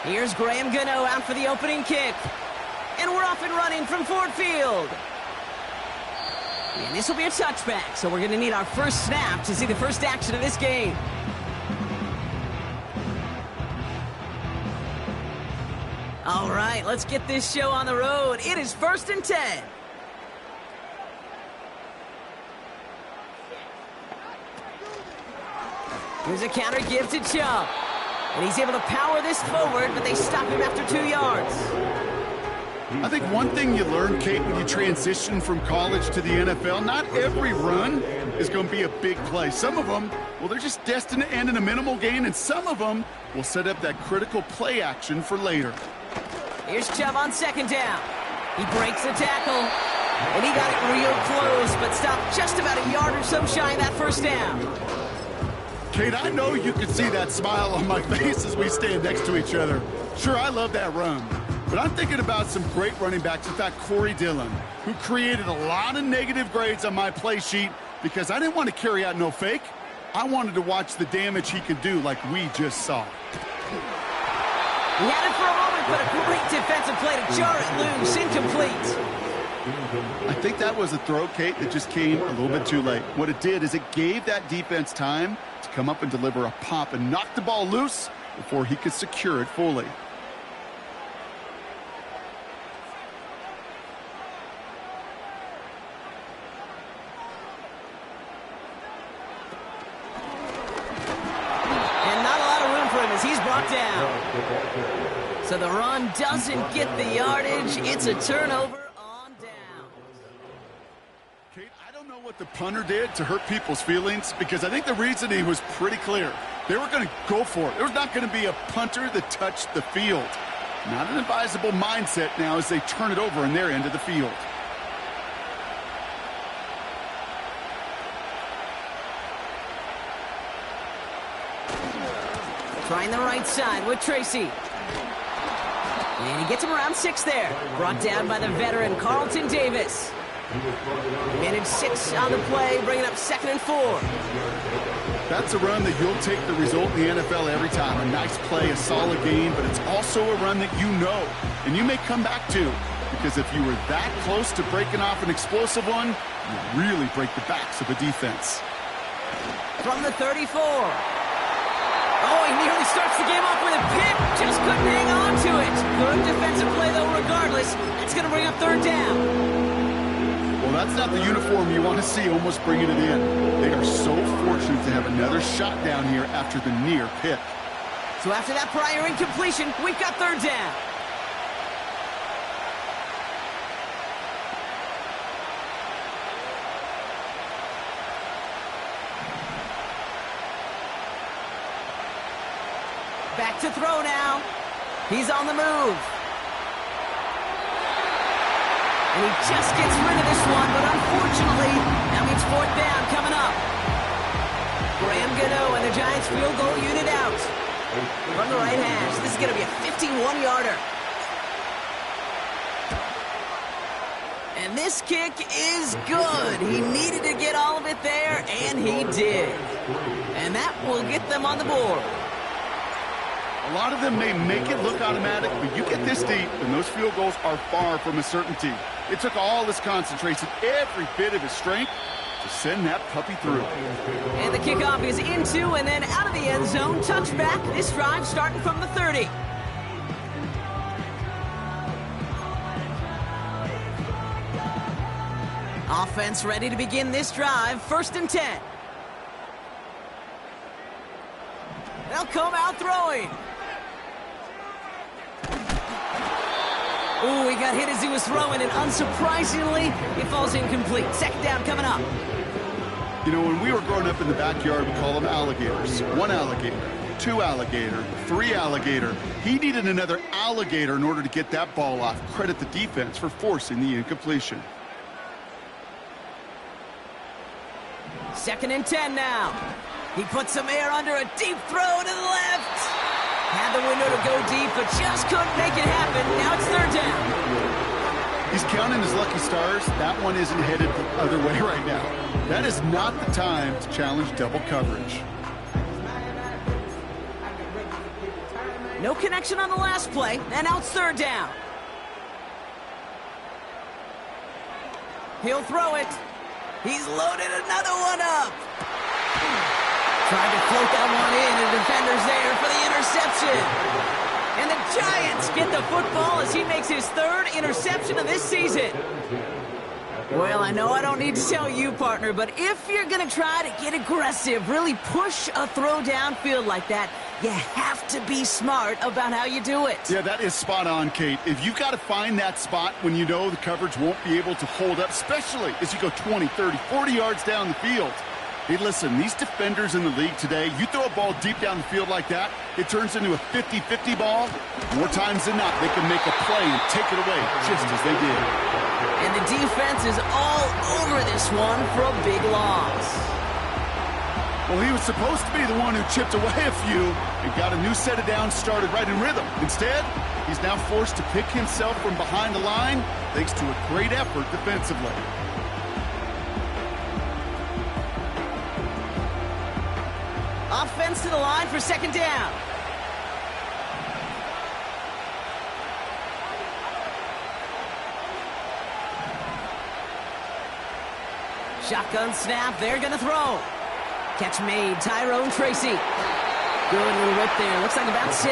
Here's Kitten out for the opening kick. And we're off and running from Ford Field. And this will be a touchback, so we're going to need our first snap to see the first action of this game. All right, let's get this show on the road. It is 1st and 10. Here's a counter give to Chubb. And he's able to power this forward, but they stop him after 2 yards. I think one thing you learn, Kate, when you transition from college to the NFL, not every run is going to be a big play. Some of them, well, they're just destined to end in a minimal gain, and some of them will set up that critical play action for later. Here's Chubb on 2nd down. He breaks the tackle, and he got it real close, but stopped just about a yard or so shy of that 1st down. Kate, I know you can see that smile on my face as we stand next to each other. Sure, I love that run. But I'm thinking about some great running backs. In fact, Corey Dillon, who created a lot of negative grades on my play sheet because I didn't want to carry out no fake. I wanted to watch the damage he could do like we just saw. He had it for a moment, but a great defensive play to jar it loose, incomplete. I think that was a throw, Kate, that just came a little bit too late. What it did is it gave that defense time to come up and deliver a pop and knock the ball loose before he could secure it fully. And not a lot of room for him as he's brought down. So the run doesn't get the yardage. It's a turnover. What the punter did to hurt people's feelings, because I think the reasoning was pretty clear. They were going to go for it. There was not going to be a punter that touched the field. Not an advisable mindset now as they turn it over in their end of the field. Trying the right side with Tracy. And he gets him around 6 there. Brought down by the veteran Carlton Davis. Managed 6 on the play, bringing up 2nd and 4. That's a run that you'll take the result in the NFL every time. A nice play, a solid game, but it's also a run that you know, and you may come back to, because if you were that close to breaking off an explosive one, you really break the backs of a defense. From the 34. Oh, he nearly starts the game off with a pick. Just couldn't hang on to it. Good defensive play, though, regardless. That's going to bring up 3rd down. Well, that's not the uniform you want to see almost bringing it in. They are so fortunate to have another shot down here after the near pick. So after that prior incompletion, we've got 3rd down. Back to throw now. He's on the move. And he just gets rid of this one, but unfortunately, that means 4th down coming up. Kitten and the Giants field goal unit out. From the right hash, this is going to be a 51-yarder. And this kick is good. He needed to get all of it there, and he did. And that will get them on the board. A lot of them may make it look automatic, but you get this deep, and those field goals are far from a certainty. It took all his concentration, every bit of his strength, to send that puppy through. And the kickoff is into and then out of the end zone. Touchback. This drive starting from the 30. Offense ready to begin this drive. 1st and 10. They'll come out throwing. Ooh, he got hit as he was throwing, and unsurprisingly, it falls incomplete. 2nd down coming up. You know, when we were growing up in the backyard, we call them alligators. 1 alligator, 2 alligator, 3 alligator. He needed another alligator in order to get that ball off. Credit the defense for forcing the incompletion. 2nd and 10 now. He puts some air under a deep throw to the left. Had the window to go deep, but just couldn't make it happen. Now it's third down. He's counting his lucky stars. That one isn't headed the other way right now. That is not the time to challenge double coverage. No connection on the last play, and now it's third down. He'll throw it. He's loaded another one up. Trying to float that one in, and the defender's there for the interception. And the Giants get the football as he makes his third interception of this season. Well, I know I don't need to tell you, partner, but if you're going to try to get aggressive, really push a throw downfield like that, you have to be smart about how you do it. Yeah, that is spot on, Kate. If you've got to find that spot when you know the coverage won't be able to hold up, especially as you go 20, 30, 40 yards down the field. Hey, listen, these defenders in the league today, you throw a ball deep down the field like that, it turns into a 50-50 ball. More times than not, they can make a play and take it away, just as they did. And the defense is all over this one for a big loss. Well, he was supposed to be the one who chipped away a few and got a new set of downs started right in rhythm. Instead, he's now forced to pick himself from behind the line thanks to a great effort defensively. Offense to the line for second down. Shotgun snap, they're going to throw. Catch made, Tyrone Tracy. Good little rip there, looks like about 6.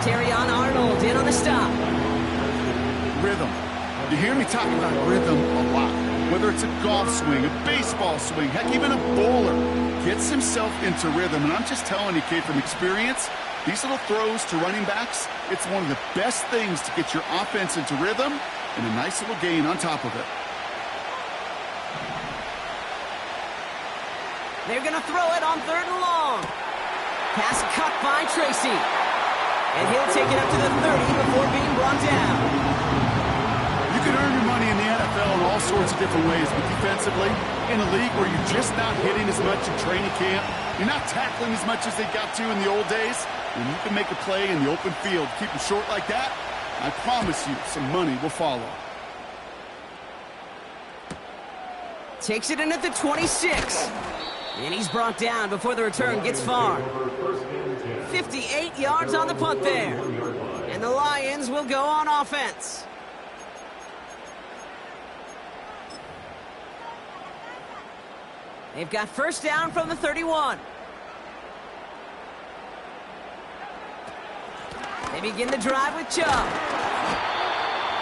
Terrion Arnold in on the stop. Rhythm. You hear me talking about rhythm a lot. Whether it's a golf swing, a baseball swing, heck, even a bowler gets himself into rhythm. And I'm just telling you, Kate, from experience, these little throws to running backs, it's one of the best things to get your offense into rhythm and a nice little gain on top of it. They're going to throw it on third and long. Pass cut by Tracy. And he'll take it up to the 30 before being brought down. You can earn your money in the NFL in all sorts of different ways, but defensively, in a league where you're just not hitting as much in training camp, you're not tackling as much as they got to in the old days, when you can make a play in the open field, keep them short like that, I promise you some money will follow. Takes it in at the 26. And he's brought down before the return gets far. 58 yards on the punt there. And the Lions will go on offense. They've got first down from the 31. They begin the drive with Chubb.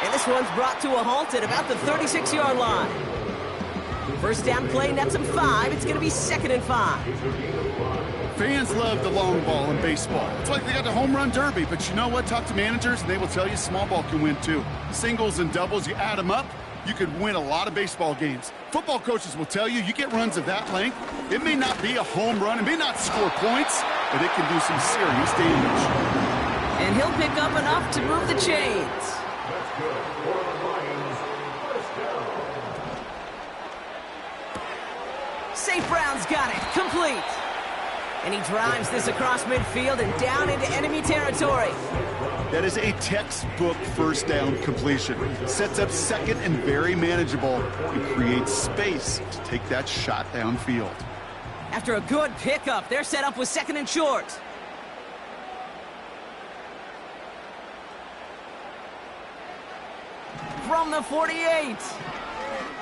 And this one's brought to a halt at about the 36-yard line. First down play, nets him 5. It's going to be 2nd and 5. Fans love the long ball in baseball. It's like they got the home run derby, but you know what? Talk to managers, and they will tell you small ball can win too. Singles and doubles, you add them up, you could win a lot of baseball games. Football coaches will tell you, you get runs of that length, it may not be a home run, it may not score points, but it can do some serious damage. And he'll pick up enough to move the chains. St. Brown's got it, complete. And he drives this across midfield and down into enemy territory. That is a textbook first down completion. Sets up second and very manageable and creates space to take that shot downfield. After a good pickup, they're set up with 2nd and short. From the 48.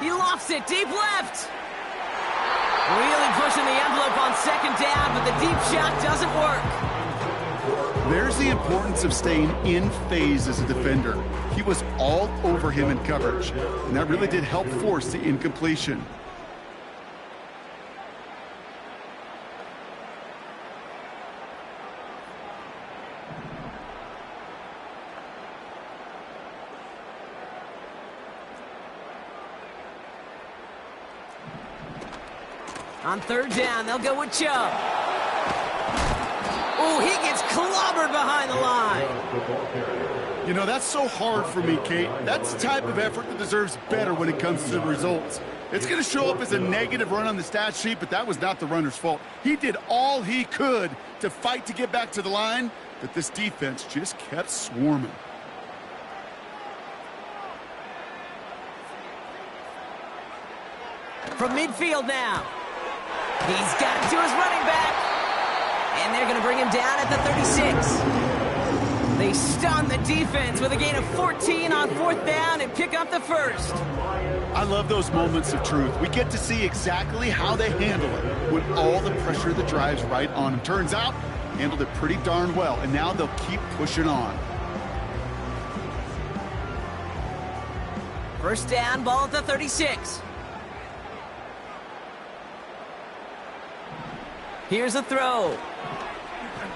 He lofts it deep left. Really pushing the envelope on 2nd down, but the deep shot doesn't work. There's the importance of staying in phase as a defender. He was all over him in coverage, and that really did help force the incompletion. On 3rd down, they'll go with Chubb. Oh, he gets clobbered behind the line. You know, that's so hard for me, Kate. That's the type of effort that deserves better when it comes to the results. It's going to show up as a negative run on the stat sheet, but that was not the runner's fault. He did all he could to fight to get back to the line, that this defense just kept swarming. From midfield now. He's got to his running back. And they're going to bring him down at the 36. They stun the defense with a gain of 14 on 4th down and pick up the first. I love those moments of truth. We get to see exactly how they handle it when all the pressure that drives right on them. Turns out, handled it pretty darn well, and now they'll keep pushing on. First down, ball at the 36. Here's a throw.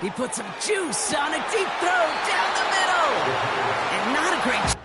He put some juice on a deep throw down the middle. And not a great...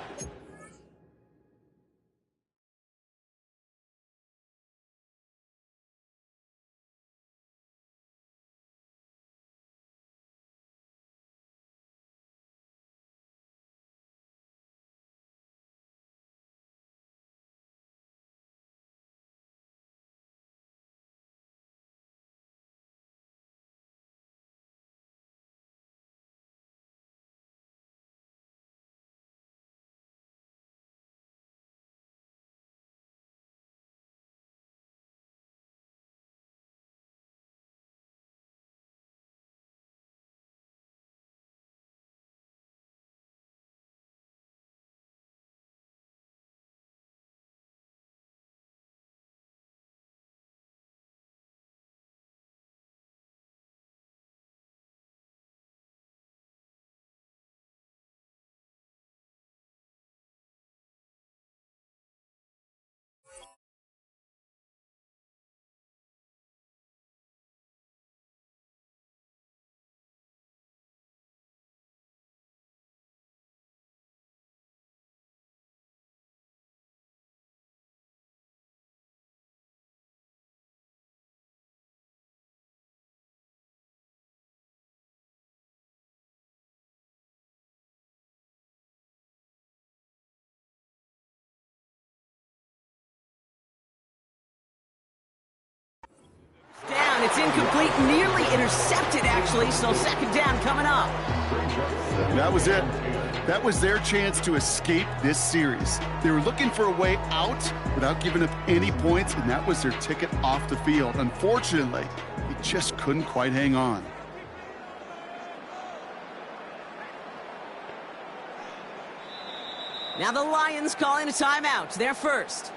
Down, it's incomplete, nearly intercepted actually, so second down coming up. That was it. That was their chance to escape this series. They were looking for a way out without giving up any points, and that was their ticket off the field. Unfortunately, they just couldn't quite hang on. Now the Lions calling a timeout, they're first.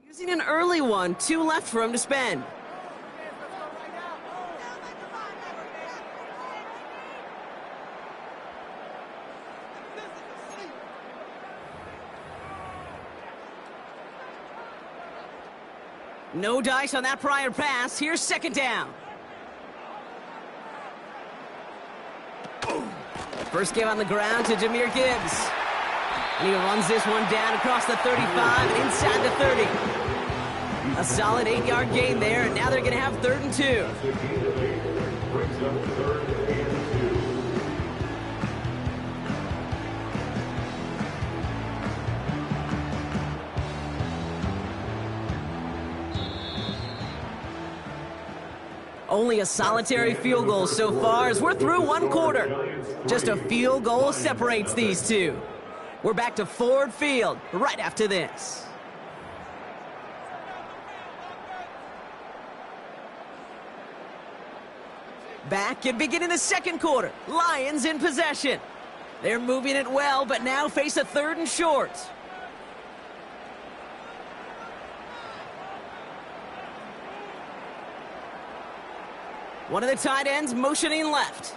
Using an early one, 2 left for him to spend. No dice on that prior pass. Here's second down. First game on the ground to Jahmyr Gibbs. And he runs this one down across the 35 and inside the 30. A solid 8-yard gain there, and now they're going to have 3rd and 2. Only a solitary field goal so far as we're through one quarter. Just a field goal separates these two. We're back to Ford Field right after this. Back and beginning the second quarter. Lions in possession. They're moving it well, but now face a 3rd and short. One of the tight ends motioning left.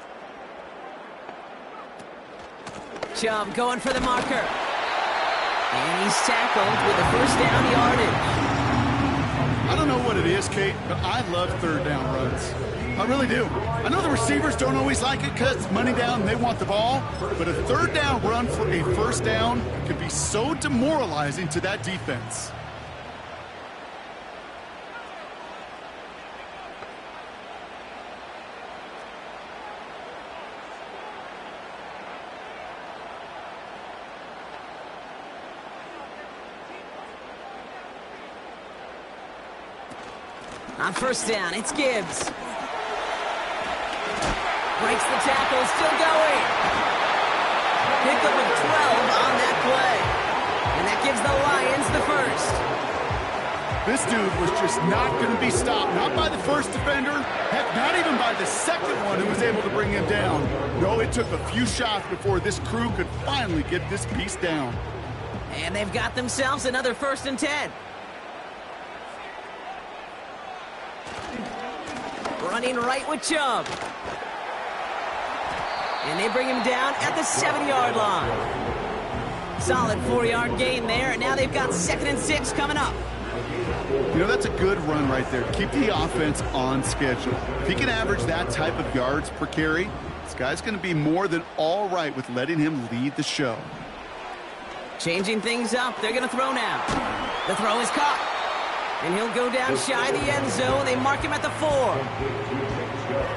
Chubb going for the marker. And he's tackled with a first down yardage. I don't know what it is, Kate, but I love 3rd down runs. I really do. I know the receivers don't always like it because it's money down and they want the ball, but a 3rd down run for a first down can be so demoralizing to that defense. On first down, it's Gibbs. Breaks the tackle, still going. Pickup of 12 on that play. And that gives the Lions the first. This dude was just not going to be stopped. Not by the first defender. Heck, not even by the second one who was able to bring him down. No, it took a few shots before this crew could finally get this beast down. And they've got themselves another 1st and 10. Running right with Chubb. And they bring him down at the 7-yard line. Solid 4-yard gain there, and now they've got 2nd and 6 coming up. You know, that's a good run right there. Keep the offense on schedule. If he can average that type of yards per carry, this guy's going to be more than all right with letting him lead the show. Changing things up. They're going to throw now. The throw is caught. And he'll go down shy of the end zone. They mark him at the 4.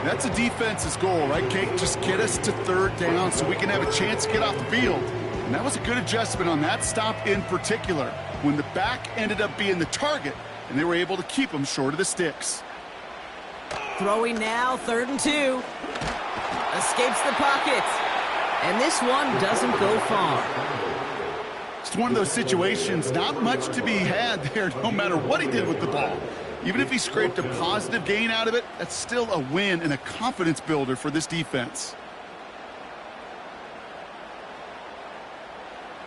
That's a defense's goal, right, Kate? Just get us to 3rd down so we can have a chance to get off the field. And that was a good adjustment on that stop in particular, when the back ended up being the target, and they were able to keep him short of the sticks. Throwing now, 3rd and 2. Escapes the pocket. And this one doesn't go far. It's one of those situations, not much to be had there no matter what he did with the ball. Even if he scraped a positive gain out of it, that's still a win and a confidence builder for this defense.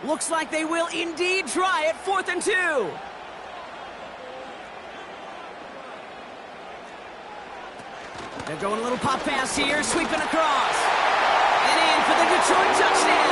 Looks like they will indeed try it, 4th and 2. They're going a little pop pass here, sweeping across. And in for the Detroit touchdown.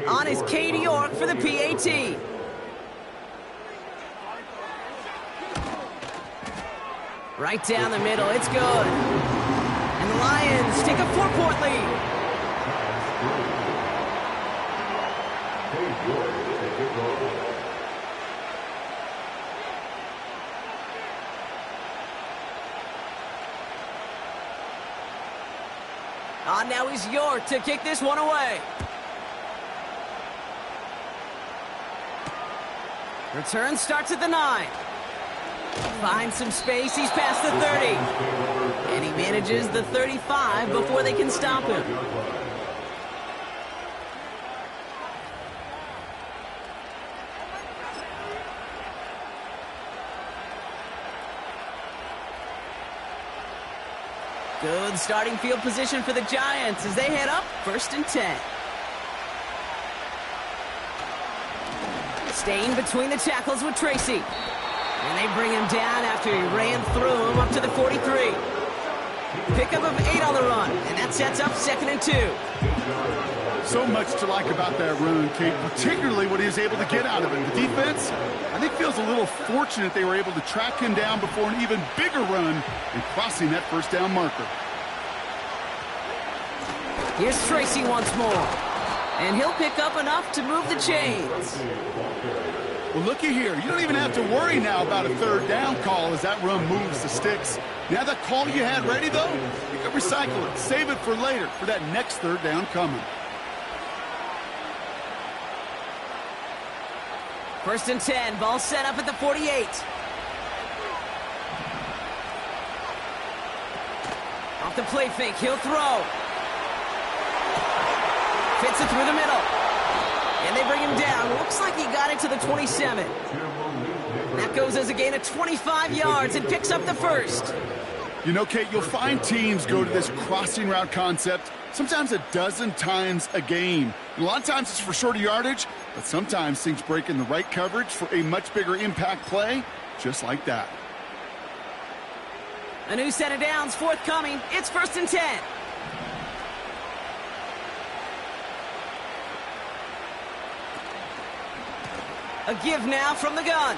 On is Katie York for the PAT. Right down the middle, it's good. And the Lions take a 4-point lead. Now is York to kick this one away. Return starts at the 9. Finds some space, he's past the 30. And he manages the 35 before they can stop him. Good starting field position for the Giants as they head up 1st and 10. Staying between the tackles with Tracy. And they bring him down after he ran through him up to the 43. Pickup of 8 on the run, and that sets up 2nd and 2. So much to like about that run, Kate, particularly what he was able to get out of it. The defense, I think, feels a little fortunate they were able to track him down before an even bigger run and crossing that 1st down marker. Here's Tracy once more. And he'll pick up enough to move the chains. Well, looky here. You don't even have to worry now about a third down call as that run moves the sticks. Now that call you had ready, though, you can recycle it. Save it for later for that next third down coming. First and 10. Ball set up at the 48. Off the play fake. He'll throw. Fits it through the middle. And they bring him down. Looks like he got it to the 27. That goes as a gain of 25 yards and picks up the first. You know, Kate, you'll find teams go to this crossing route concept sometimes a dozen times a game. A lot of times it's for shorter yardage, but sometimes things break in the right coverage for a much bigger impact play, just like that. A new set of downs forthcoming. It's first and 10. A give now from the gun.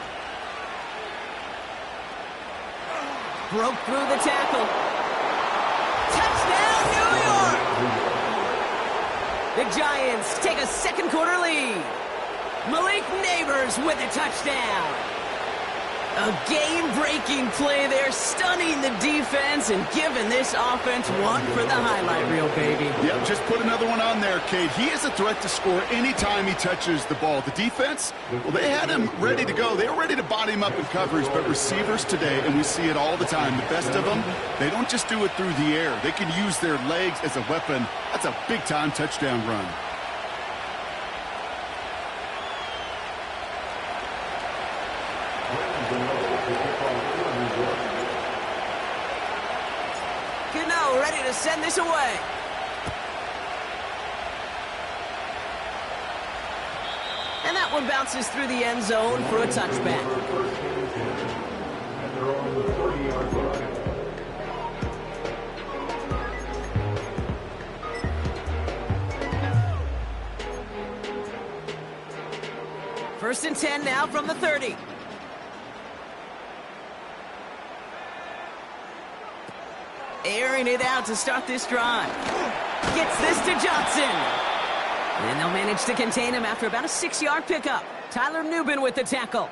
Broke through the tackle. Touchdown, New York! The Giants take a second quarter lead. Malik Neighbors with a touchdown. A game-breaking play there, stunning the defense and giving this offense one for the highlight reel, baby. Yep, just put another one on there, Cade. He is a threat to score anytime he touches the ball. The defense, well, they had him ready to go. They were ready to body him up in coverage, but receivers today, and we see it all the time, the best of them, they don't just do it through the air. They can use their legs as a weapon. That's a big-time touchdown run. Kitten ready to send this away. And that one bounces through the end zone for a touchback. First and 10 now from the 30. Airing it out to start this drive. Gets this to Johnson. And they'll manage to contain him after about a 6-yard pickup. Tyler Nubin with the tackle.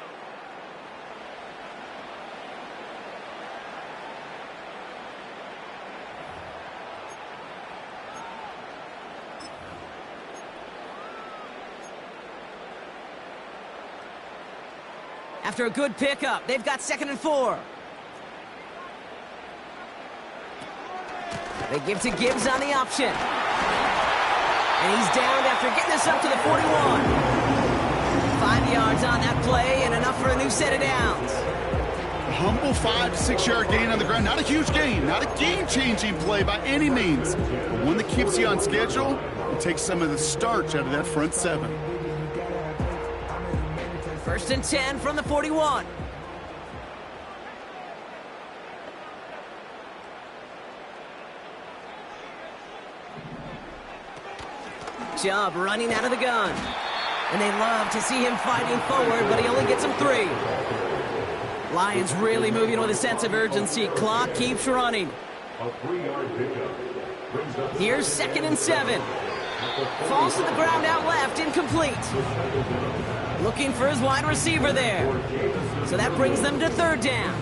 After a good pickup, they've got 2nd and 4. They give to Gibbs on the option. And he's downed after getting this up to the 41. 5 yards on that play and enough for a new set of downs. A humble 5 to 6 yard gain on the ground. Not a huge gain, not a game-changing play by any means, but one that keeps you on schedule and takes some of the starch out of that front 7. First and 10 from the 41. Job running out of the gun. And they love to see him fighting forward, but he only gets him 3. Lions really moving with a sense of urgency. Clock keeps running. Here's 2nd and 7. Falls to the ground out left, incomplete. Looking for his wide receiver there. So that brings them to 3rd down.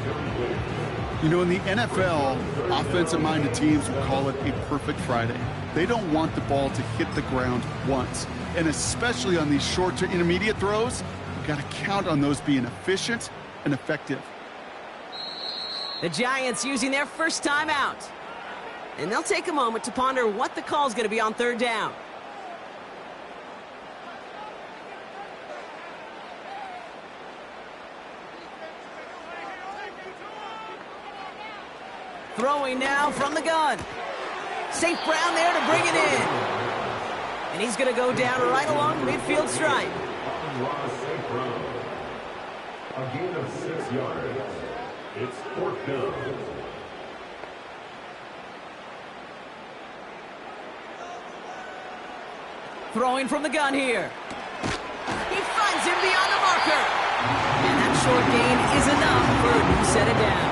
You know, in the NFL, offensive-minded teams will call it a perfect Friday. They don't want the ball to hit the ground once. And especially on these short to intermediate throws, you've got to count on those being efficient and effective. The Giants using their first time out. And they'll take a moment to ponder what the call is going to be on 3rd down. Throwing now from the gun. St. Brown there to bring it in. And he's going to go down right along the midfield stripe. A gain of 6 yards. It's 4th down. Throwing from the gun here. He finds him beyond the marker. And that short gain is enough for a new set of downs.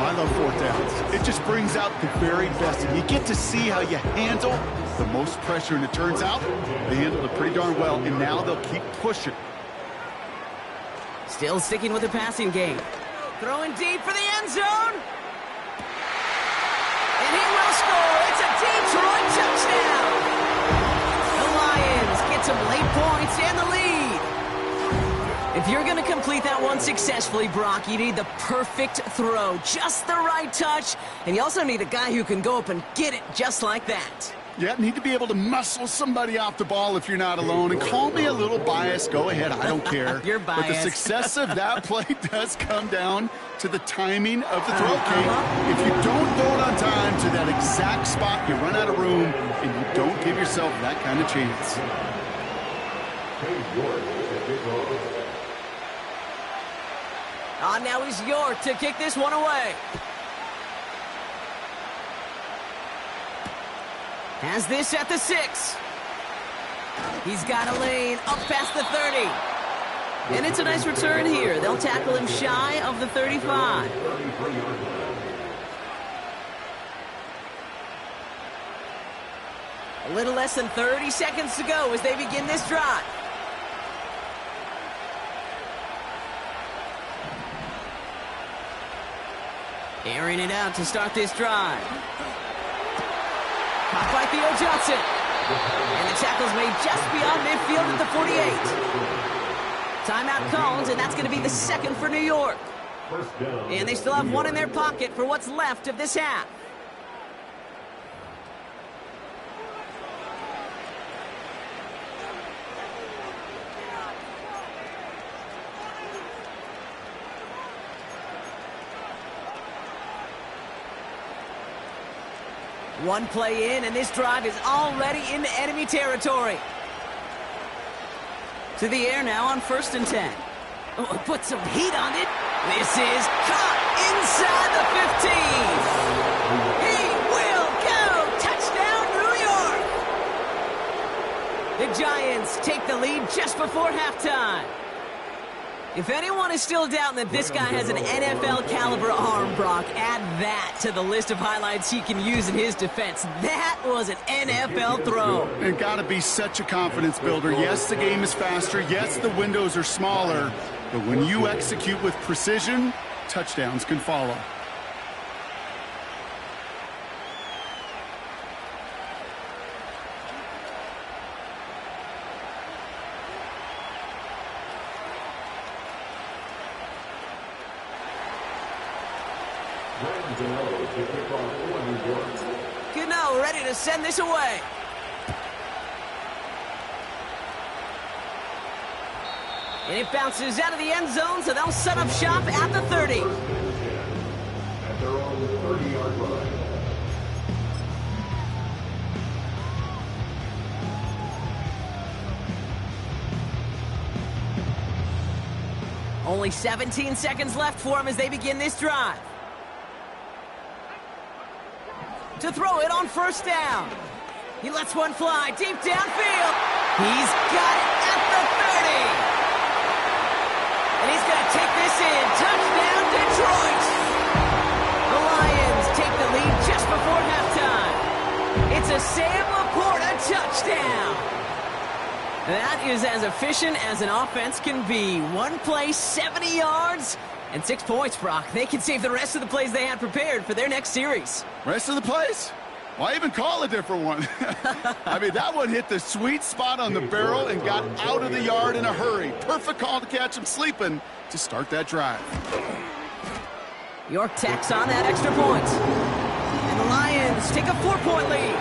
I love fourth downs. It just brings out the very best. And you get to see how you handle the most pressure. And it turns out they handled it pretty darn well. And now they'll keep pushing. Still sticking with the passing game. Throwing deep for the end zone. And he will score. It's a Detroit touchdown. The Lions get some late points and the lead. If you're going to complete that one successfully, Brock, you need the perfect throw, just the right touch, and you also need a guy who can go up and get it just like that. Yeah, need to be able to muscle somebody off the ball if you're not alone. And call me a little biased. Go ahead. I don't care. You're biased. But the success of that play does come down to the timing of the throw, Kate. If you don't throw it on time to that exact spot, you run out of room, and you don't give yourself that kind of chance. Now he's York to kick this one away. Has this at the 6. He's got a lane up past the 30. And it's a nice return here. They'll tackle him shy of the 35. A little less than 30 seconds to go as they begin this drive. Airing it out to start this drive. Caught by Theo Johnson. And the tackle's made just beyond midfield at the 48. Timeout called, and that's going to be the second for New York. And they still have one in their pocket for what's left of this half. One play in, and this drive is already into enemy territory. To the air now on 1st and 10. Oh, put some heat on it. This is caught inside the 15. He will go. Touchdown, New York. The Giants take the lead just before halftime. If anyone is still doubting that this guy has an NFL caliber arm, Brock, add that to the list of highlights he can use in his defense. That was an NFL throw. And got to be such a confidence builder. Yes, the game is faster. Yes, the windows are smaller. But when you execute with precision, touchdowns can follow. Kitten ready to send this away. And it bounces out of the end zone, so they'll set up shop at the 30. At their own 30-yard line. Only 17 seconds left for him as they begin this drive. To throw it on 1st down. He lets one fly deep downfield. He's got it at the 30. And he's going to take this in. Touchdown, Detroit. The Lions take the lead just before halftime. It's a Sam Laporta touchdown. That is as efficient as an offense can be. One play, 70 yards, and 6 points, Brock. They can save the rest of the plays they had prepared for their next series. Rest of the plays? Why even call a different one? I mean, that one hit the sweet spot on the barrel and got out of the yard in a hurry. Perfect call to catch him sleeping to start that drive. York tacks on that extra point. And the Lions take a 4-point lead.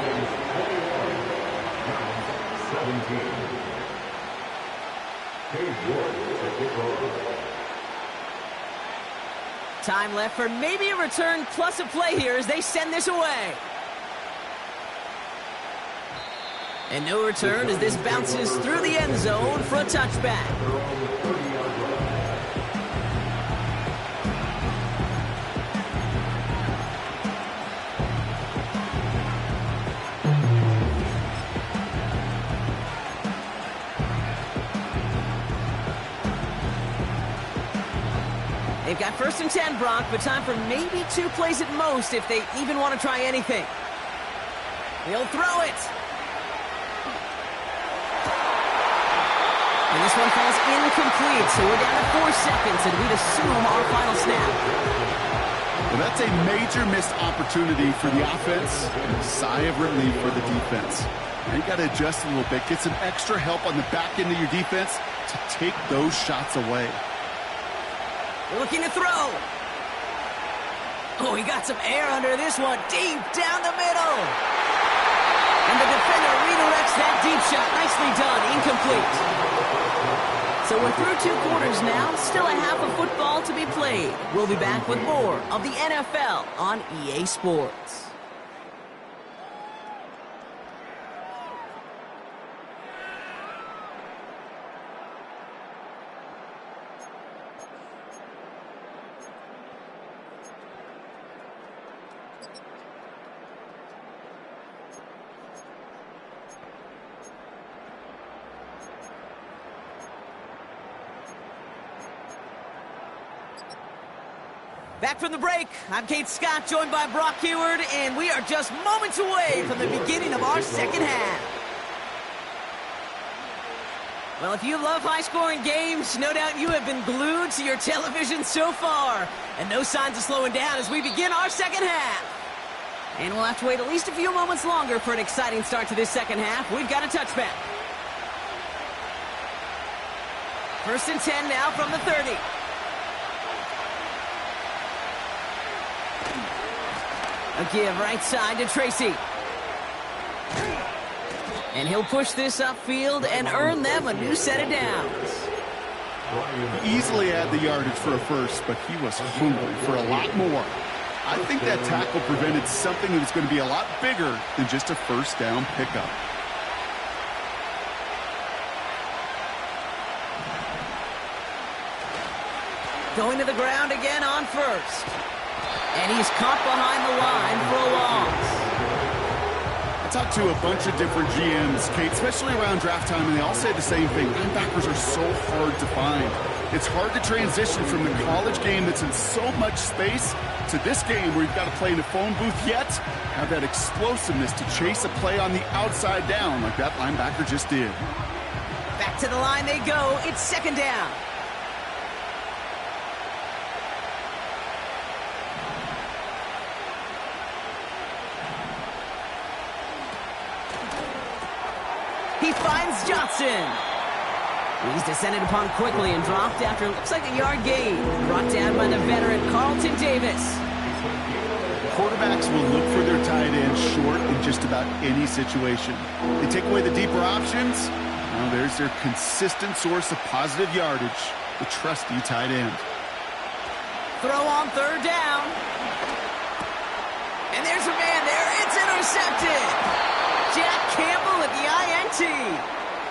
17. Time left for maybe a return plus a play here as they send this away. And no return as this bounces through the end zone for a touchback. They They've got 1st and 10, Brock, but time for maybe 2 plays at most if they even want to try anything. He'll throw it. And this one falls incomplete, so we're down to 4 seconds, and we'd assume our final snap. Well, that's a major missed opportunity for the offense and a sigh of relief for the defense. Now you got to adjust a little bit, get some extra help on the back end of your defense to take those shots away. Looking to throw. Oh, he got some air under this one, deep down the middle. And the defender redirects that deep shot. Nicely done, incomplete. So we're through 2 quarters now, still a half of football to be played. We'll be back with more of the NFL on EA Sports. Back from the break, I'm Kate Scott, joined by Brock Heward, and we are just moments away from the beginning of our second half. Well, if you love high-scoring games, no doubt you have been glued to your television so far, and no signs of slowing down as we begin our second half. And we'll have to wait at least a few moments longer for an exciting start to this second half. We've got a touchback. 1st and 10 now from the 30. A give right side to Tracy. And he'll push this upfield and earn them a new set of downs. He easily had the yardage for a first, but he was hungry for a lot more. I think that tackle prevented something that was going to be a lot bigger than just a first down pickup. Going to the ground again on 1st. And he's caught behind the line for a loss. I talked to a bunch of different GMs, Kate, especially around draft time, and they all say the same thing. Linebackers are so hard to find. It's hard to transition from the college game that's in so much space to this game where you've got to play in a phone booth, yet have that explosiveness to chase a play on the outside down like that linebacker just did. Back to the line they go. It's 2nd down. He finds Johnson. He's descended upon quickly and dropped after looks like a yard gain. Brought down by the veteran Kitten Davis. Quarterbacks will look for their tight end short in just about any situation. They take away the deeper options. Now there's their consistent source of positive yardage, the trusty tight end. Throw on 3rd down. And there's a man there. It's intercepted. Jack Campbell at the INT.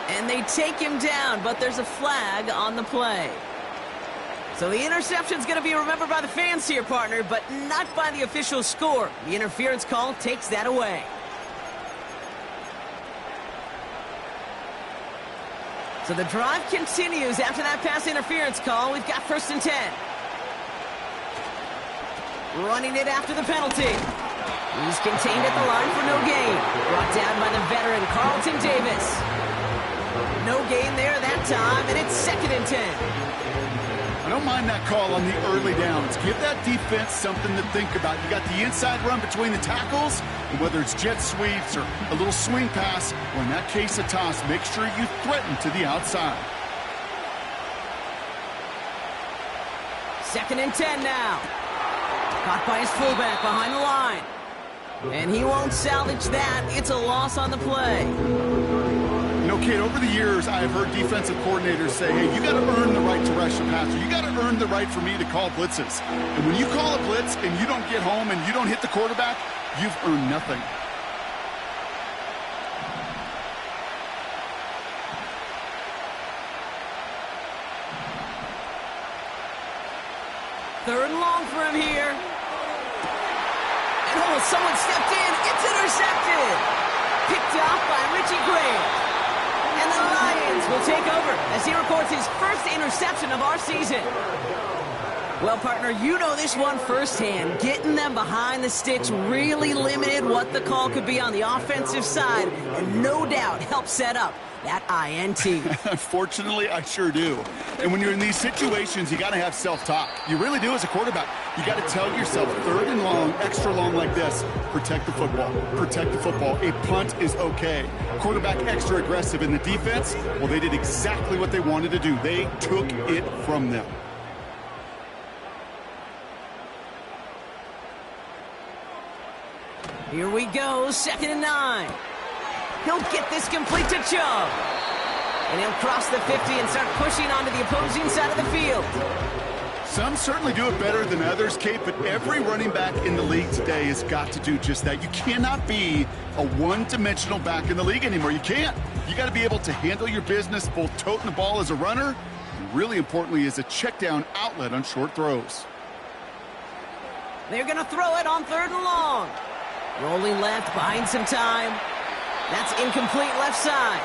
And they take him down, but there's a flag on the play. So the interception's going to be remembered by the fans here, partner, but not by the official score. The interference call takes that away. So the drive continues after that pass interference call. We've got 1st and 10. Running it after the penalty. He's contained at the line for no gain. Brought down by the veteran Kitten Davis. No gain there that time, and it's 2nd and 10. I don't mind that call on the early downs. Give that defense something to think about. You got the inside run between the tackles, and whether it's jet sweeps or a little swing pass, or in that case a toss, make sure you threaten to the outside. 2nd and 10 now. Caught by his fullback behind the line. And he won't salvage that. It's a loss on the play. You know, Kate, over the years, I have heard defensive coordinators say, hey, you got to earn the right to rush the passer. You got to earn the right for me to call blitzes. And when you call a blitz and you don't get home and you don't hit the quarterback, you've earned nothing. Third and long for him here. Oh, someone stepped in. It's intercepted. Picked off by Richie Grant. And the Lions will take over as he records his first interception of our season. Well, partner, you know this one firsthand. Getting them behind the sticks really limited what the call could be on the offensive side, and no doubt helped set up that INT. Unfortunately, I sure do. And when you're in these situations, you got to have self-talk. You really do as a quarterback. You got to tell yourself, third and long, extra long like this, protect the football. Protect the football. A punt is okay. Quarterback extra aggressive in the defense, well, they did exactly what they wanted to do. They took it from them. Here we go, 2nd and 9. He'll get this complete to Chubb. And he'll cross the 50 and start pushing onto the opposing side of the field. Some certainly do it better than others, Kate, but every running back in the league today has got to do just that. You cannot be a one-dimensional back in the league anymore. You can't. You got to be able to handle your business, both toting the ball as a runner, and really importantly as a check-down outlet on short throws. They're going to throw it on 3rd and long. Rolling left, buying some time. That's incomplete left side.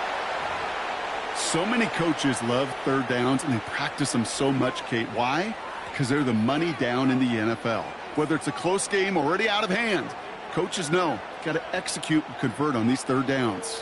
So many coaches love third downs, and they practice them so much, Kate. Why? Because they're the money down in the NFL. Whether it's a close game already out of hand, coaches know, got to execute and convert on these third downs.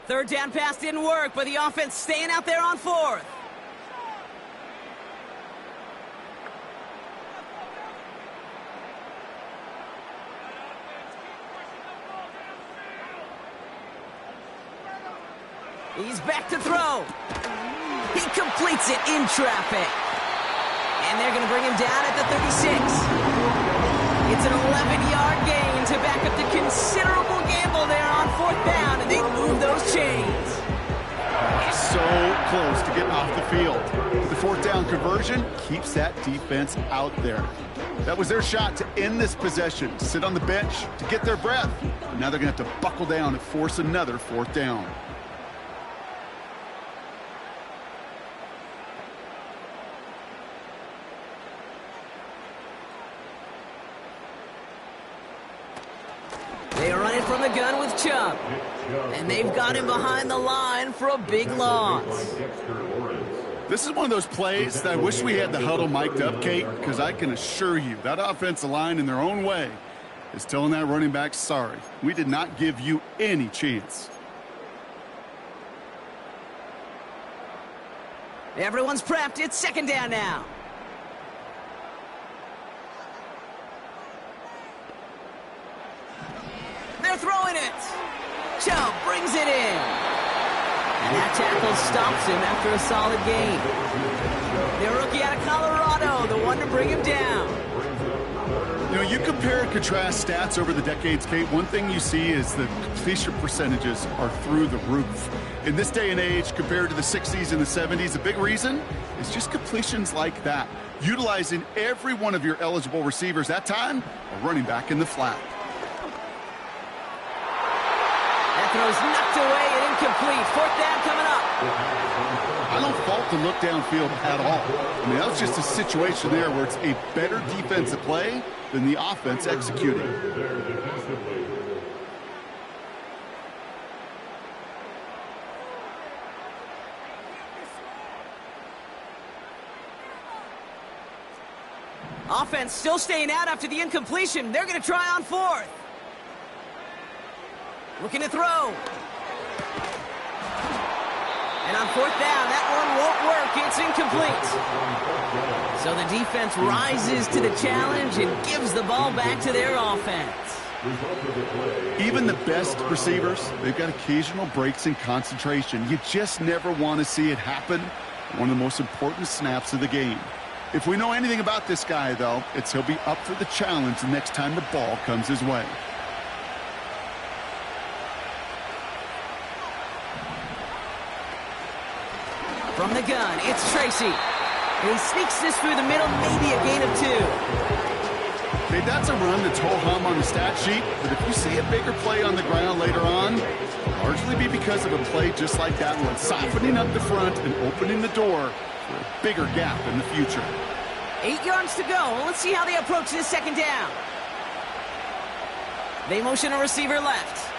Third down pass didn't work, but the offense staying out there on fourth. He's back to throw. He completes it in traffic. And they're going to bring him down at the 36. It's an 11-yard gain to back up the considerable gamble there on fourth down, and they move those chains. So close to getting off the field. The fourth down conversion keeps that defense out there. That was their shot to end this possession, to sit on the bench, to get their breath. But now they're going to have to buckle down and force another fourth down. They are running from the gun with Chubb. And they've got him behind the line for a big loss. This is one of those plays that I wish we had the huddle mic'd up, Kate, because I can assure you that offensive line in their own way is telling that running back, sorry, we did not give you any chance. Everyone's prepped. It's second down now. They're throwing it. Chubb brings it in. And that tackle stops him after a solid gain. Their rookie out of Colorado, the one to bring him down. You know, you compare and contrast stats over the decades, Kate. One thing you see is the completion percentages are through the roof. In this day and age, compared to the 60s and the 70s, a big reason is just completions like that. Utilizing every one of your eligible receivers. That time, a running back in the flat. That throw's knocked away and incomplete. Fourth down coming up. I don't fault the look downfield at all. I mean, that was just a situation there where it's a better defensive play than the offense executing. Offense still staying out after the incompletion. They're going to try on fourth. Looking to throw. And on fourth down, that one won't work. It's incomplete. So the defense rises to the challenge and gives the ball back to their offense. Even the best receivers, they've got occasional breaks in concentration. You just never want to see it happen. One of the most important snaps of the game. If we know anything about this guy, though, it's he'll be up for the challenge the next time the ball comes his way. From the gun, it's Tracy. And he sneaks this through the middle, maybe a gain of 2. Okay, that's a run that's ho-hum on the stat sheet, but if you see a bigger play on the ground later on, it'll largely be because of a play just like that one, softening up the front and opening the door for a bigger gap in the future. 8 yards to go. Let's see how they approach this second down. They motion a receiver left.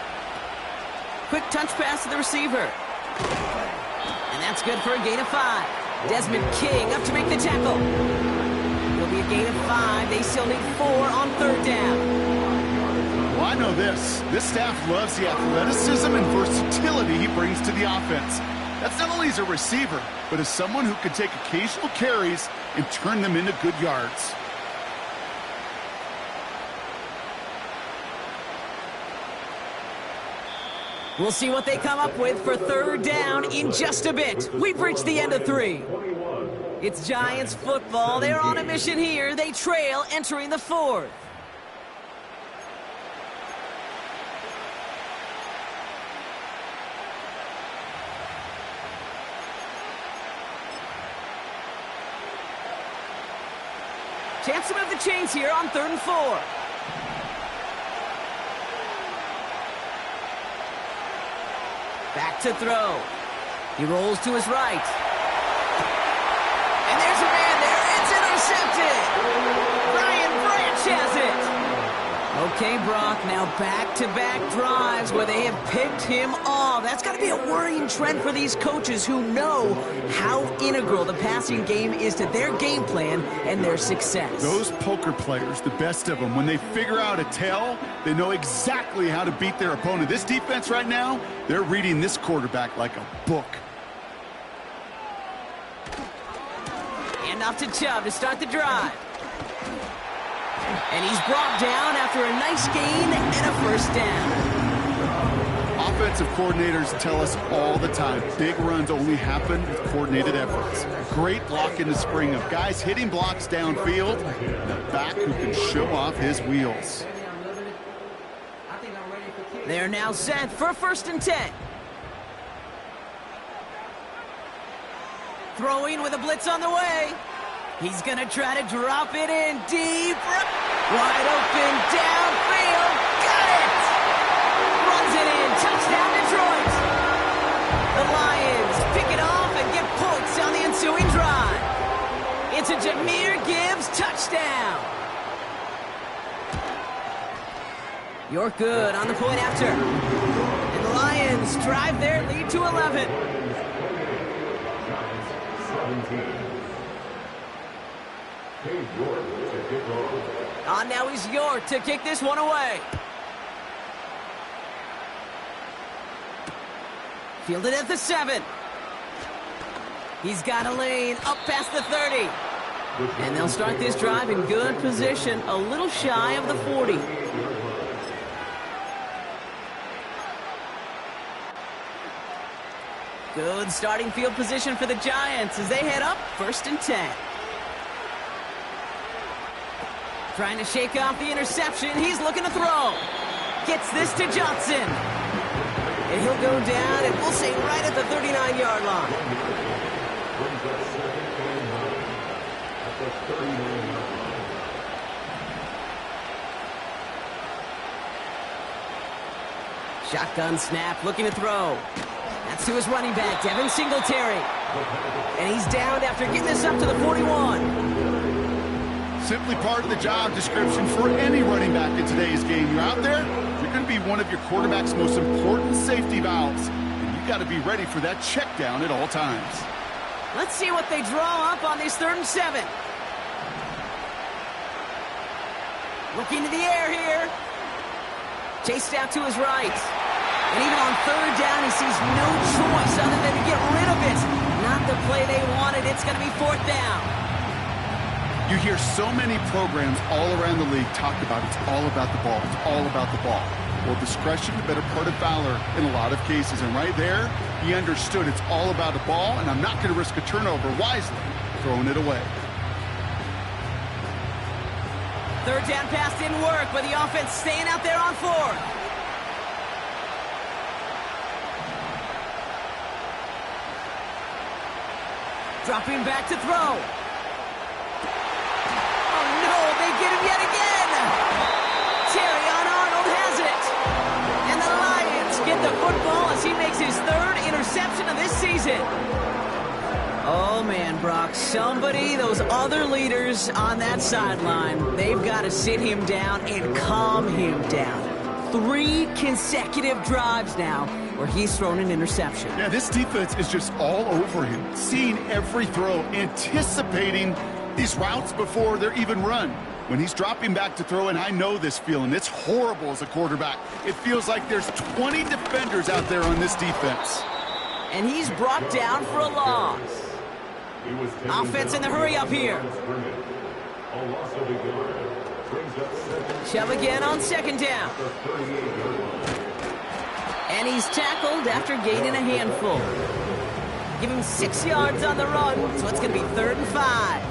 Quick touch pass to the receiver. And that's good for a gain of 5. Desmond King up to make the tackle. It'll be a gain of 5. They still need 4 on third down. Well, I know this. This staff loves the athleticism and versatility he brings to the offense. That's not only as a receiver, but as someone who can take occasional carries and turn them into good yards. We'll see what they come up with for third down in just a bit. We've reached the end of 3. It's Giants football. They're on a mission here. They trail entering the 4th. Chance to move the chains here on 3rd and 4. Back to throw. He rolls to his right. And there's a man there. It's intercepted. Brian Branch has it. Okay, Brock, now back-to-back drives where they have picked him off. Oh, that's got to be a worrying trend for these coaches who know how integral the passing game is to their game plan and their success. Those poker players, the best of them, when they figure out a tell, they know exactly how to beat their opponent. This defense right now, they're reading this quarterback like a book. And off to Chubb to start the drive. And he's brought down after a nice gain and a first down. Offensive coordinators tell us all the time, big runs only happen with coordinated efforts. Great block in the spring of guys hitting blocks downfield, and a back who can show off his wheels. They're now set for 1st and 10. Throwing with a blitz on the way. He's going to try to drop it in deep. Wide open downfield. Got it! Runs it in. Touchdown, Detroit. The Lions pick it off and get points on the ensuing drive. It's a Jahmyr Gibbs touchdown. You're good on the point after. And the Lions drive their lead to 11. 17. On now is York to kick this one away. Fielded at the 7. He's got a lane up past the 30. And they'll start this drive in good position, a little shy of the 40. Good starting field position for the Giants as they head up 1st and 10. Trying to shake off the interception. He's looking to throw. Gets this to Johnson. And he'll go down, and we'll say right at the 39-yard line. Shotgun snap, looking to throw. That's to his running back, Devin Singletary. And he's down after getting this up to the 41. Simply part of the job description for any running back in today's game. You're out there, you're going to be one of your quarterback's most important safety valves. And you've got to be ready for that check down at all times. Let's see what they draw up on this 3rd and 7. Looking to the air here. Chased out to his right. And even on 3rd down, he sees no choice other than to get rid of it. Not the play they wanted. It's going to be 4th down. You hear so many programs all around the league talk about it's all about the ball. It's all about the ball. Well, discretion, the better part of valor in a lot of cases. And right there, he understood it's all about the ball, and I'm not going to risk a turnover wisely, throwing it away. 3rd down pass didn't work, but the offense staying out there on 4th. Dropping back to throw. Oh no, they get him yet again. Terrion Arnold has it. And the Lions get the football as he makes his 3rd interception of this season. Oh man, Brock, those other leaders on that sideline, they've got to sit him down and calm him down. 3 consecutive drives now where he's thrown an interception. Yeah, this defense is just all over him, seeing every throw, anticipating these routes before they're even run. When he's dropping back to throw, and I know this feeling, it's horrible as a quarterback. It feels like there's 20 defenders out there on this defense. And he's brought down for a loss. Offense in the hurry up here. Chubb again on 2nd down. And he's tackled after gaining a handful. Give him 6 yards on the run, so it's going to be 3rd and 5.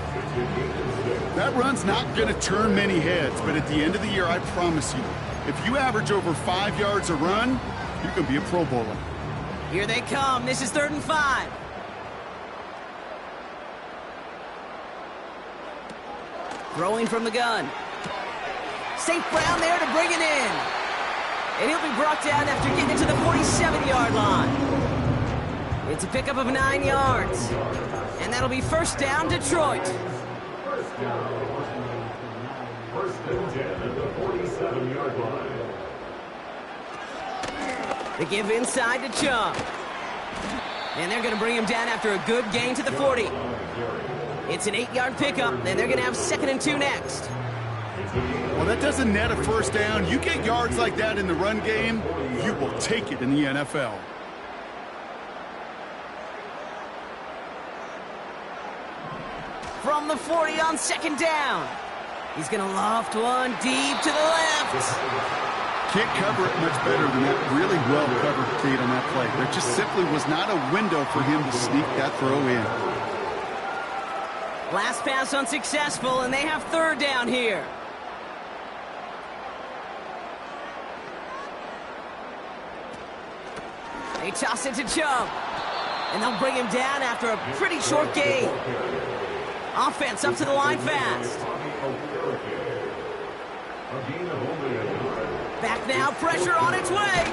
That run's not going to turn many heads, but at the end of the year, I promise you, if you average over 5 yards a run, you can be a Pro Bowler. Here they come. This is 3rd and 5. Throwing from the gun. St. Brown there to bring it in. And he'll be brought down after getting it to the 47-yard line. It's a pickup of 9 yards. And that'll be 1st down, Detroit. 1st down. 1st and 10 at the 47-yard line. They give inside to Chubb. And they're going to bring him down after a good gain to the 40. It's an 8-yard pickup, and they're going to have 2nd and 2 next. Well, that doesn't net a first down. You get yards like that in the run game, you will take it in the NFL. From the 40 on 2nd down. He's going to loft one deep to the left. Can't cover it much better than that. Really well covered, Kate, on that play. There just simply was not a window for him to sneak that throw in. Last pass unsuccessful, and they have 3rd down here. They toss it to Chubb, and they'll bring him down after a pretty short gain. Offense up to the line fast. Back now, pressure on its way.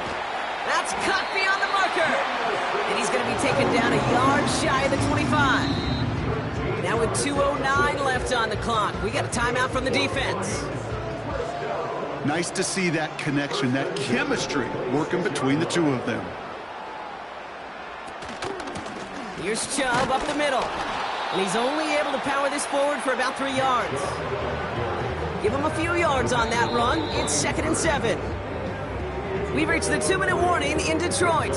That's cut beyond the marker. And he's going to be taken down a yard shy of the 25. Now with 2:09 left on the clock, we got a timeout from the defense. Nice to see that connection, that chemistry working between the two of them. Here's Chubb up the middle. And he's only able to power this forward for about 3 yards. Give him a few yards on that run. It's 2nd and 7. We've reached the 2-minute warning in Detroit.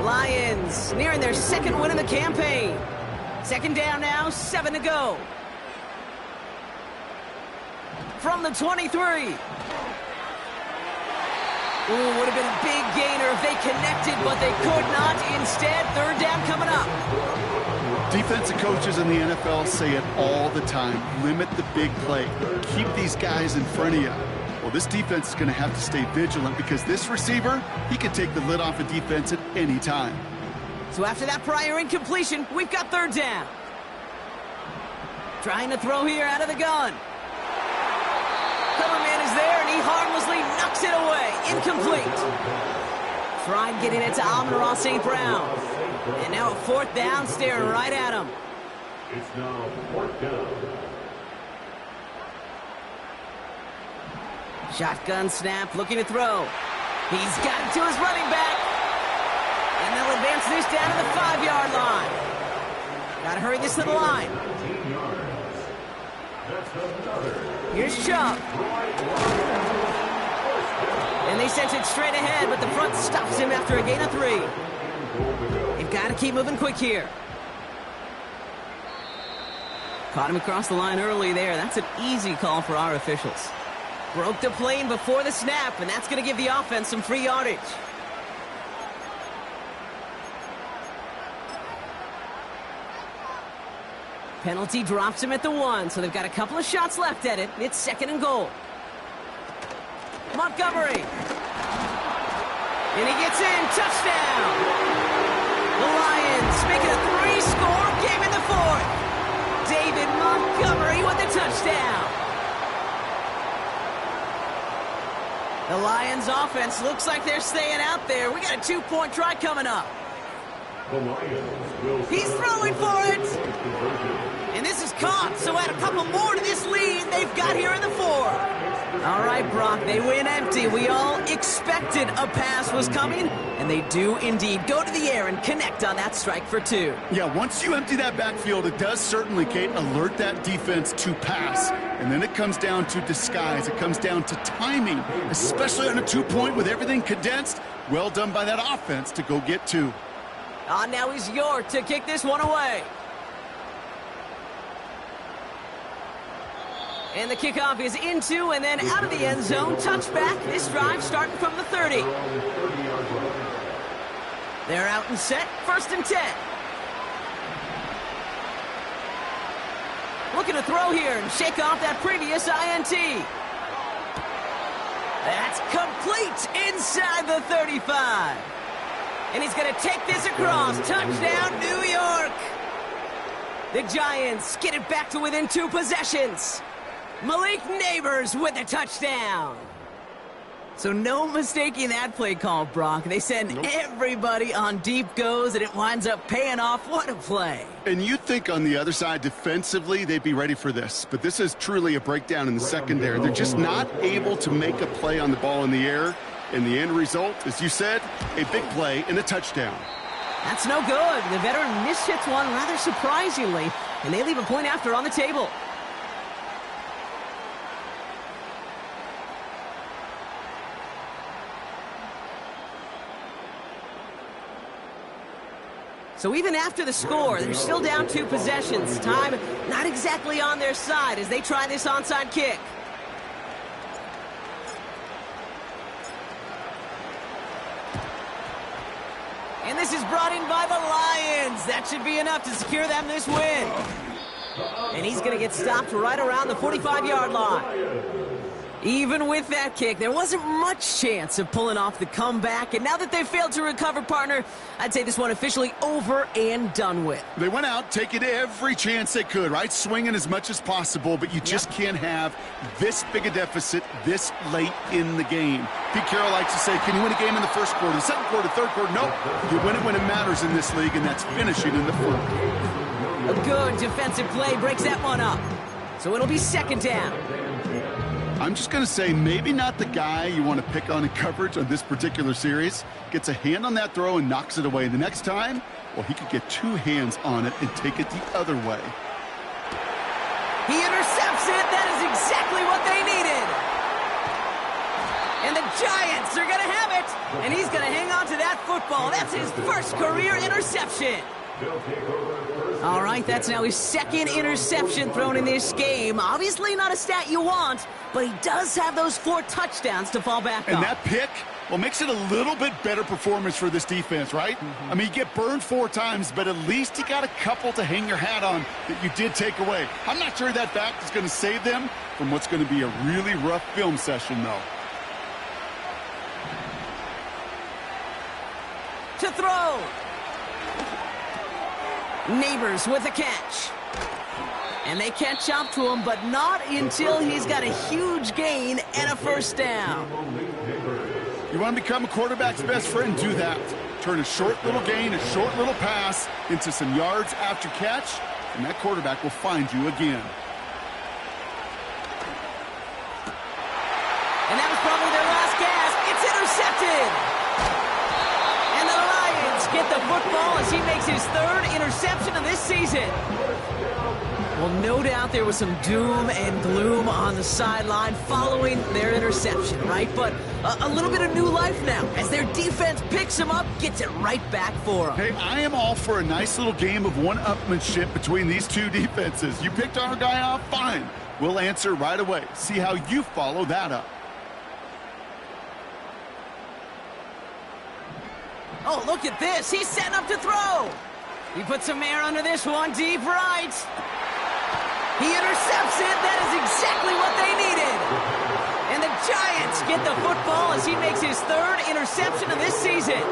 Lions nearing their 2nd win of the campaign. 2nd down now, 7 to go. From the 23. Ooh, would have been a big gainer if they connected, but they could not. Instead, 3rd down coming up. Defensive coaches in the NFL say it all the time. Limit the big play. Keep these guys in front of you. Well, this defense is going to have to stay vigilant because this receiver, he can take the lid off a defense at any time. So after that prior incompletion, we've got 3rd down. Trying to throw here out of the gun. Cover man is there, and he harmlessly knocks it away. Incomplete. Tried getting it to Amon-Ra St. Brown. And now a 4th down, staring right at him. It's now 4th down. Shotgun snap, looking to throw. He's got it to his running back. And they'll advance this down to the 5-yard line. Gotta hurry this to the line. Here's Chubb. And they sent it straight ahead, but the front stops him after a gain of 3. They've got to keep moving quick here. Caught him across the line early there. That's an easy call for our officials. Broke the plane before the snap, and that's going to give the offense some free yardage. Penalty drops him at the 1, so they've got a couple of shots left at it. It's 2nd and goal. Montgomery. And he gets in. Touchdown. The Lions making a 3-score game in the 4th. David Montgomery with the touchdown. The Lions offense looks like they're staying out there. We got a 2-point try coming up. He's throwing for it. And this is caught, so add a couple more to this lead they've got here in the 4th. All right, Brock, they win empty. We all expected a pass was coming, and they do indeed go to the air and connect on that strike for 2. Yeah, once you empty that backfield, it does certainly, Kate, alert that defense to pass. And then it comes down to disguise. It comes down to timing, especially on a 2-point with everything condensed. Well done by that offense to go get 2. Now he's York to kick this one away. And the kickoff is into and then out of the end zone. Touchback. This drive starting from the 30. They're out and set. 1st and 10. Looking to throw here and shake off that previous INT. That's complete inside the 35. And he's going to take this across. Touchdown, New York. The Giants get it back to within 2 possessions. Malik Neighbors with a touchdown. So no mistaking that play call, Brock. They send everybody on deep goes, and it winds up paying off. What a play. And you think on the other side defensively they'd be ready for this. But this is truly a breakdown in the secondary. They're just not able to make a play on the ball in the air. And the end result, as you said, a big play and a touchdown. That's no good. The veteran mishits one rather surprisingly, and they leave a point after on the table. So even after the score, they're still down 2 possessions. Time not exactly on their side as they try this onside kick. And this is brought in by the Lions. That should be enough to secure them this win. And he's going to get stopped right around the 45-yard line. Even with that kick, there wasn't much chance of pulling off the comeback. And now that they've failed to recover, partner, I'd say this one officially over and done with. They went out taking every chance they could, right? Swinging as much as possible, but you just can't have this big a deficit this late in the game. Pete Carroll likes to say, can you win a game in the first quarter, second quarter, third quarter? No, you win it when it matters in this league, and that's finishing in the fourth. A good defensive play breaks that one up. So it'll be second down. I'm just going to say maybe not the guy you want to pick on in coverage on this particular series. Gets a hand on that throw and knocks it away. The next time, well, he could get 2 hands on it and take it the other way. He intercepts it. That is exactly what they needed. And the Giants are going to have it. And he's going to hang on to that football. That's his first career interception. All right, that's now his 2nd interception thrown in this game. Obviously not a stat you want, but he does have those 4 touchdowns to fall back on. And that pick, well, makes it a little bit better performance for this defense, right? I mean, you get burned 4 times, but at least you got a couple to hang your hat on that you did take away. I'm not sure that fact is going to save them from what's going to be a really rough film session, though. To throw. Neighbors with a catch. And they catch up to him, but not until he's got a huge gain and a first down. You want to become a quarterback's best friend? Do that. Turn a short little gain, a short little pass into some yards after catch, and that quarterback will find you again. And that was probably their last gasp. It's intercepted. And the Lions get the football as he makes his 3rd interception of this season. Well, no doubt there was some doom and gloom on the sideline following their interception, right? But a little bit of new life now as their defense picks him up, gets it right back for them. Hey, I am all for a nice little game of one-upmanship between these 2 defenses. You picked our guy off, fine. We'll answer right away. See how you follow that up. Oh, look at this. He's setting up to throw. He puts some air under this one, deep right. He intercepts it. That is exactly what they needed. And the Giants get the football as he makes his 3rd interception of this season.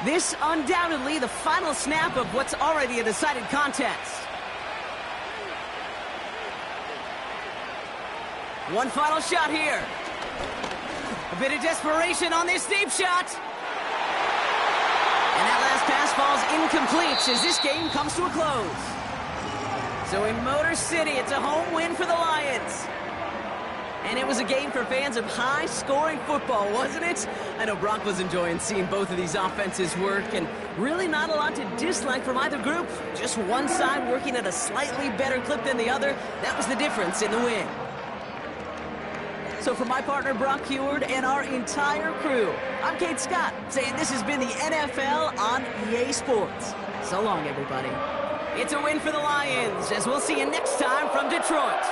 This undoubtedly the final snap of what's already a decided contest. One final shot here. A bit of desperation on this deep shot. And that last pass falls incomplete as this game comes to a close. So in Motor City, it's a home win for the Lions. And it was a game for fans of high-scoring football, wasn't it? I know Brock was enjoying seeing both of these offenses work, and really not a lot to dislike from either group. Just one side working at a slightly better clip than the other. That was the difference in the win. So for my partner, Brock Heward, and our entire crew, I'm Kate Scott, saying this has been the NFL on EA Sports. So long, everybody. It's a win for the Lions, as we'll see you next time from Detroit.